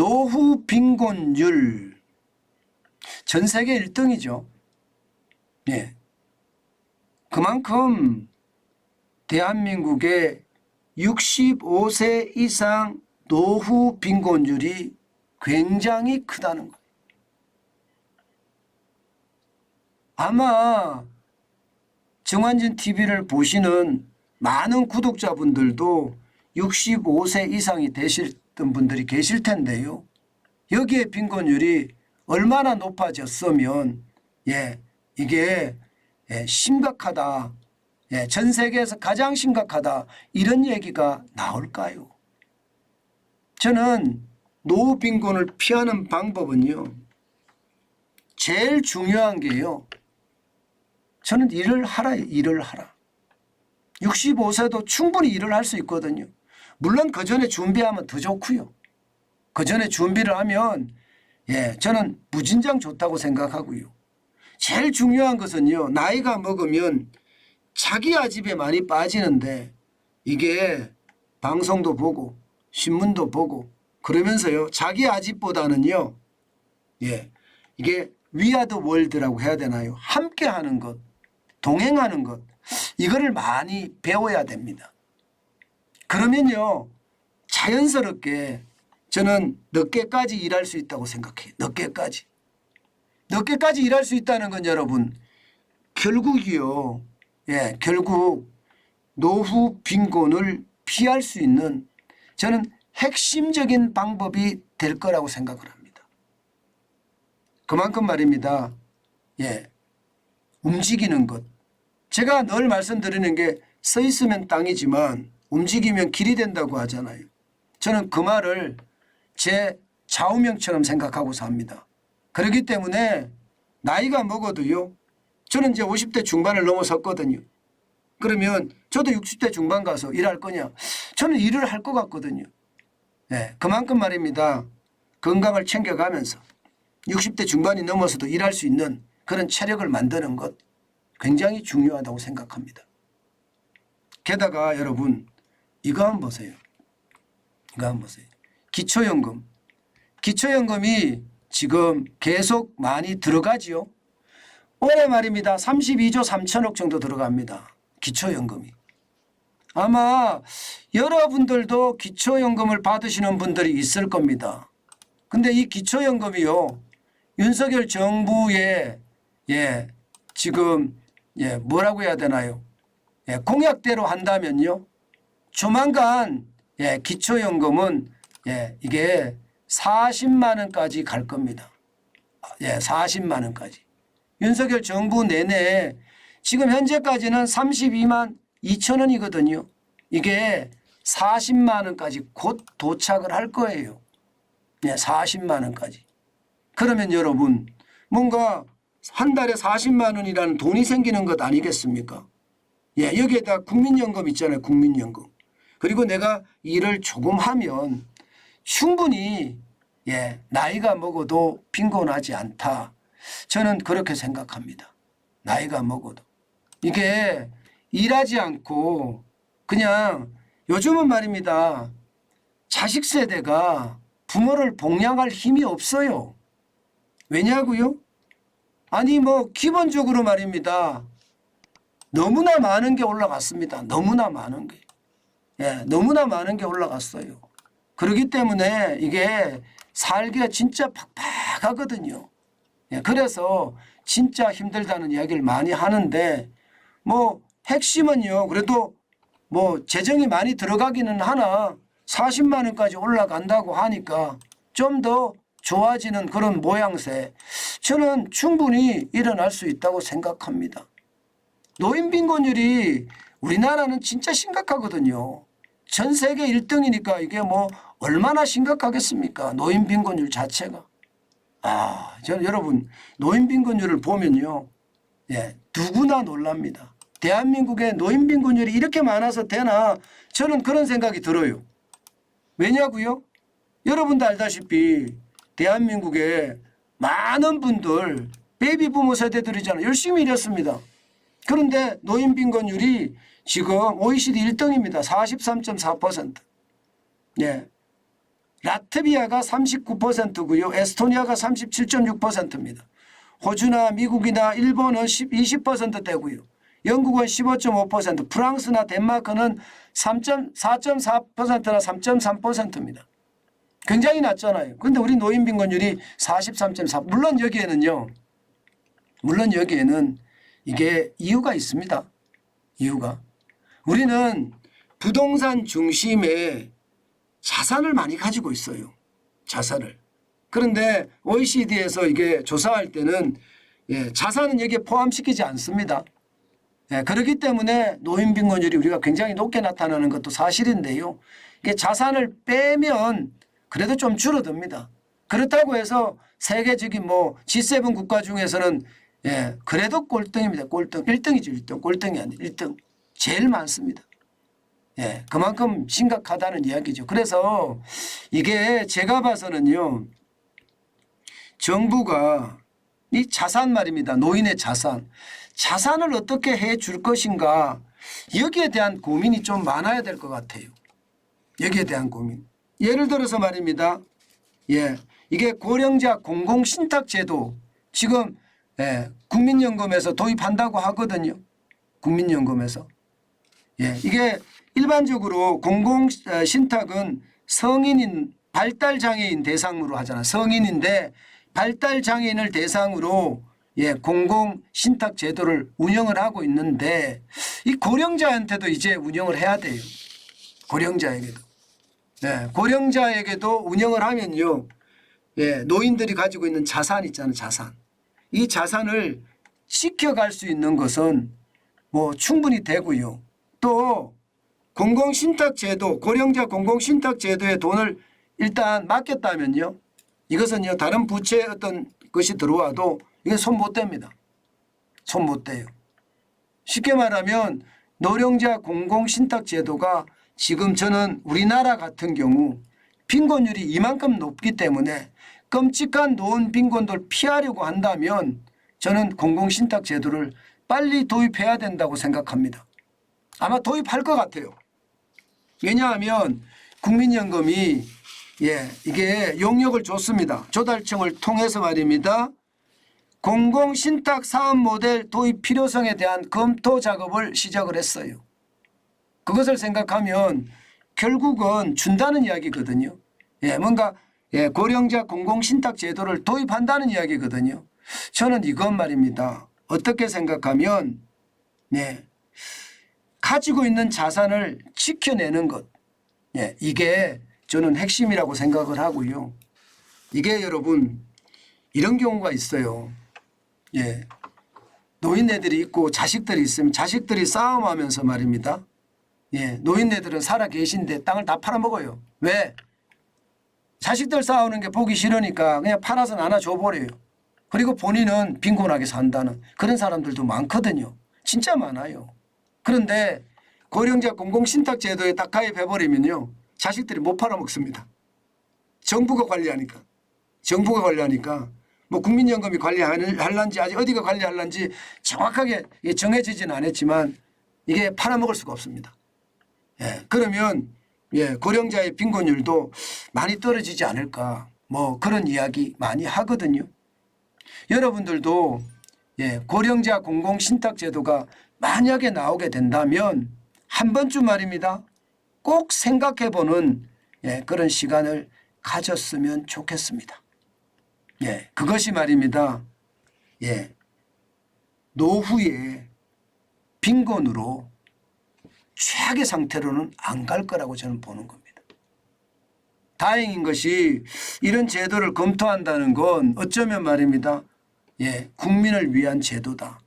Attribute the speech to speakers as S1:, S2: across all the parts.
S1: 노후 빈곤율 전 세계 1등이죠. 예. 그만큼 대한민국의 65세 이상 노후 빈곤율이 굉장히 크다는 거예요. 아마 정환진 TV를 보시는 많은 구독자분들도 65세 이상이 되셨던 분들이 계실 텐데요. 여기에 빈곤율이 얼마나 높아졌으면 이게 심각하다. 전 세계에서 가장 심각하다. 이런 얘기가 나올까요? 저는 노후 빈곤을 피하는 방법은요. 제일 중요한 게요. 저는 일을 하라. 65세도 충분히 일을 할 수 있거든요. 물론 그 전에 준비하면 더 좋고요. 그 전에 준비를 하면 저는 무진장 좋다고 생각하고요. 제일 중요한 것은요. 나이가 먹으면 자기 아집에 많이 빠지는데 이게 방송도 보고 신문도 보고 그러면서요. 자기 아집보다는요. 이게 위아더 월드라고 해야 되나요? 함께 하는 것, 동행하는 것 이거를 많이 배워야 됩니다. 그러면요. 자연스럽게 저는 늦게까지 일할 수 있다고 생각해요. 늦게까지 일할 수 있다는 건 여러분 결국이요. 결국 노후 빈곤을 피할 수 있는 저는 핵심적인 방법이 될 거라고 생각을 합니다. 그만큼 말입니다. 움직이는 것. 제가 늘 말씀드리는 게 서 있으면 땅이지만 움직이면 길이 된다고 하잖아요. 저는 그 말을 제 좌우명처럼 생각하고 삽니다. 그렇기 때문에 나이가 먹어도요. 저는 이제 50대 중반을 넘어섰거든요. 그러면 저도 60대 중반 가서 일할 거냐? 저는 일을 할 것 같거든요. 그만큼 말입니다. 건강을 챙겨가면서 60대 중반이 넘어서도 일할 수 있는 그런 체력을 만드는 것 굉장히 중요하다고 생각합니다. 게다가 여러분 이거 한번 보세요. 기초연금. 기초연금이 지금 계속 많이 들어가지요. 올해 말입니다. 32조 3천억 정도 들어갑니다. 기초연금이. 아마 여러분들도 기초연금을 받으시는 분들이 있을 겁니다. 근데 이 기초연금이요. 윤석열 정부의 지금 뭐라고 해야 되나요? 공약대로 한다면요. 조만간 기초연금은 이게 40만 원까지 갈 겁니다. 40만 원까지. 윤석열 정부 내내 지금 현재까지는 32만 2천 원이거든요. 이게 40만 원까지 곧 도착을 할 거예요. 40만 원까지. 그러면 여러분 뭔가 한 달에 40만 원이라는 돈이 생기는 것 아니겠습니까? 여기에다 국민연금 있잖아요. 국민연금. 그리고 내가 일을 조금 하면 충분히 나이가 먹어도 빈곤하지 않다. 저는 그렇게 생각합니다. 나이가 먹어도. 이게 일하지 않고 그냥 요즘은 말입니다. 자식 세대가 부모를 봉양할 힘이 없어요. 왜냐고요? 아니 뭐 기본적으로 말입니다. 너무나 많은 게 올라갔습니다. 너무나 많은 게. 너무나 많은 게 올라갔어요. 그렇기 때문에 이게 살기가 진짜 팍팍하거든요. 그래서 진짜 힘들다는 이야기를 많이 하는데 뭐 핵심은요. 그래도 뭐 재정이 많이 들어가기는 하나 40만 원까지 올라간다고 하니까 좀 더 좋아지는 그런 모양새 저는 충분히 일어날 수 있다고 생각합니다. 노인 빈곤율이 우리나라는 진짜 심각하거든요. 전 세계 1등이니까 이게 뭐 얼마나 심각하겠습니까? 노인 빈곤율 자체가. 저는 여러분 노인 빈곤율을 보면요. 누구나 놀랍니다. 대한민국에 노인 빈곤율이 이렇게 많아서 되나 저는 그런 생각이 들어요. 왜냐고요? 여러분도 알다시피 대한민국에 많은 분들 베이비 부모 세대들이잖아요. 열심히 일했습니다. 그런데 노인 빈곤율이 지금 OECD 1등입니다. 43.4%. 라트비아가 39%고요. 에스토니아가 37.6%입니다. 호주나 미국이나 일본은 20%대고요. 영국은 15.5%, 프랑스나 덴마크는 4.4%나 3.3%입니다. 굉장히 낮잖아요. 그런데 우리 노인 빈곤율이 43.4%. 물론 여기에는 이게 이유가 있습니다. 이유가. 우리는 부동산 중심의 자산을 많이 가지고 있어요. 자산을. 그런데 OECD에서 이게 조사할 때는 자산은 여기에 포함시키지 않습니다. 그렇기 때문에 노인 빈곤율이 우리가 굉장히 높게 나타나는 것도 사실인데요. 이게 자산을 빼면 그래도 좀 줄어듭니다. 그렇다고 해서 세계적인 G7 국가 중에서는 그래도 꼴등입니다. 꼴등. 1등이죠. 1등. 꼴등이 아니라 1등. 제일 많습니다. 그만큼 심각하다는 이야기죠. 그래서 이게 제가 봐서는요. 정부가 이 자산 말입니다. 노인의 자산. 자산을 어떻게 해 줄 것인가. 여기에 대한 고민이 좀 많아야 될 것 같아요. 여기에 대한 고민. 예를 들어서 말입니다. 이게 고령자 공공신탁제도 지금 국민연금에서 도입한다고 하거든요. 국민연금에서. 이게 일반적으로 공공신탁은 성인인 발달장애인 대상으로 하잖아. 성인인데 발달장애인을 대상으로 공공신탁제도를 운영을 하고 있는데 이 고령자한테도 이제 운영을 해야 돼요. 고령자에게도. 고령자에게도 운영을 하면요. 노인들이 가지고 있는 자산 있잖아요. 자산. 이 자산을 지켜갈 수 있는 것은 충분히 되고요. 또 공공신탁제도, 고령자 공공신탁제도에 돈을 일단 맡겼다면요. 이것은요. 다른 부채 어떤 것이 들어와도 이게 손 못 댑니다. 손 못 대요. 쉽게 말하면 노령자 공공신탁제도가 지금 저는 우리나라 같은 경우 빈곤율이 이만큼 높기 때문에 끔찍한 노인 빈곤도를 피하려고 한다면 저는 공공신탁제도를 빨리 도입해야 된다고 생각합니다. 아마 도입할 것 같아요. 왜냐하면 국민연금이 이게 용역을 줬습니다. 조달청을 통해서 말입니다. 공공신탁 사업 모델 도입 필요성에 대한 검토 작업을 시작을 했어요. 그것을 생각하면 결국은 준다는 이야기거든요. 뭔가 고령자 공공신탁 제도를 도입한다는 이야기거든요. 저는 이건 말입니다. 어떻게 생각하면 가지고 있는 자산을 지켜내는 것. 이게 저는 핵심이라고 생각을 하고요. 이게 여러분 이런 경우가 있어요. 노인네들이 있고 자식들이 있으면 자식들이 싸움하면서 말입니다. 노인네들은 살아 계신데 땅을 다 팔아먹어요. 왜? 자식들 싸우는 게 보기 싫으니까 그냥 팔아서 나눠줘 버려요. 그리고 본인은 빈곤하게 산다는 그런 사람들도 많거든요. 진짜 많아요. 그런데 고령자 공공신탁제도에 딱 가입해버리면요. 자식들이 못 팔아먹습니다. 정부가 관리하니까. 정부가 관리하니까 국민연금이 관리할런지 아직 어디가 관리할런지 정확하게 정해지지는 않았지만 이게 팔아먹을 수가 없습니다. 그러면 고령자의 빈곤율도 많이 떨어지지 않을까 그런 이야기 많이 하거든요. 여러분들도 고령자 공공신탁제도가 만약에 나오게 된다면 한 번쯤 말입니다. 꼭 생각해보는 그런 시간을 가졌으면 좋겠습니다. 그것이 말입니다. 노후에 빈곤으로 최악의 상태로는 안 갈 거라고 저는 보는 겁니다. 다행인 것이 이런 제도를 검토한다는 건 어쩌면 말입니다. 국민을 위한 제도다.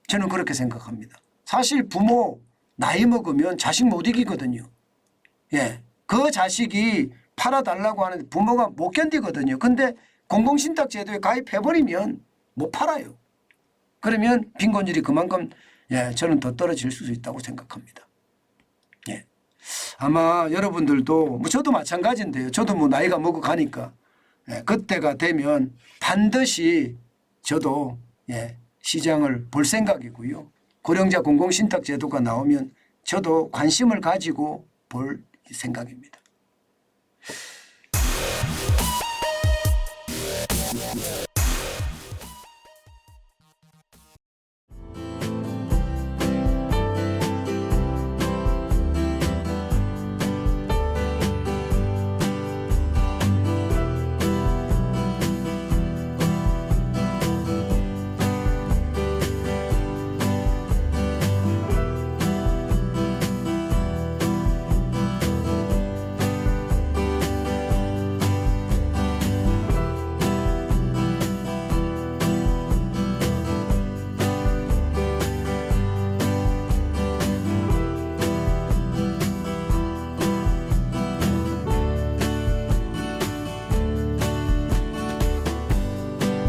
S1: 저는 그렇게 생각합니다. 사실 부모 나이 먹으면 자식 못 이기거든요. 그 자식이 팔아달라고 하는데 부모가 못 견디거든요. 근데 공공신탁 제도에 가입해버리면 못 팔아요. 그러면 빈곤율이 그만큼 저는 더 떨어질 수 있다고 생각합니다. 아마 여러분들도 저도 마찬가지인데요. 저도 나이가 먹어가니까 그때가 되면 반드시 저도 시장을 볼 생각이고요. 고령자 공공신탁 제도가 나오면 저도 관심을 가지고 볼 생각입니다.